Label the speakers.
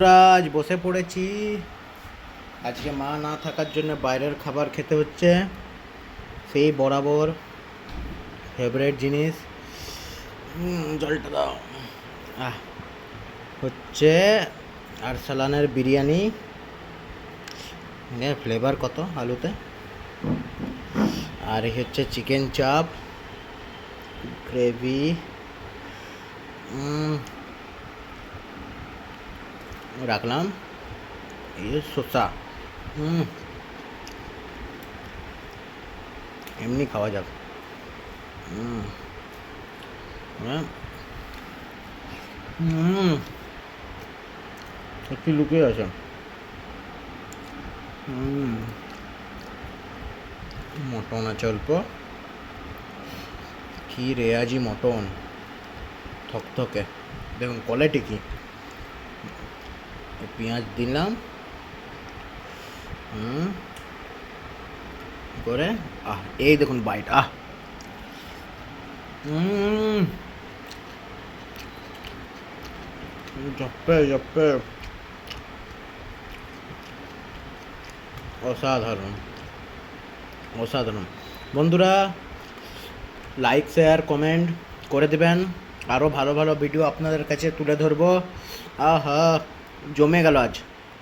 Speaker 1: আজ বসে পড়েছি। আজকে মা না থাকার জন্য বাইরের খাবার খেতে হচ্ছে, সেই বরাবর ফেভারিট জিনিস। জলটা দাও। হচ্ছে আরসালানের বিরিয়ানি। ফ্লেভার কত আলুতে। আর এই হচ্ছে চিকেন চাপ, গ্রেভি, রাখলাম এই শসা। এমনি খাওয়া যাক। একটু লুকিয়ে আছে। মটন আছে অল্প, কি রেয়াজি মটন, থকথকে। দেখুন কোয়ালিটি কি। পেঁয়াজ দিলাম করে। এই দেখুন বাইট। জপ্পে জপ্পে, অসাধারণ অসাধারণ। বন্ধুরা, লাইক শেয়ার কমেন্ট করে দেবেন, আরও ভালো ভালো ভিডিও আপনাদের কাছে তুলে ধরবো। জমে গেল আজ।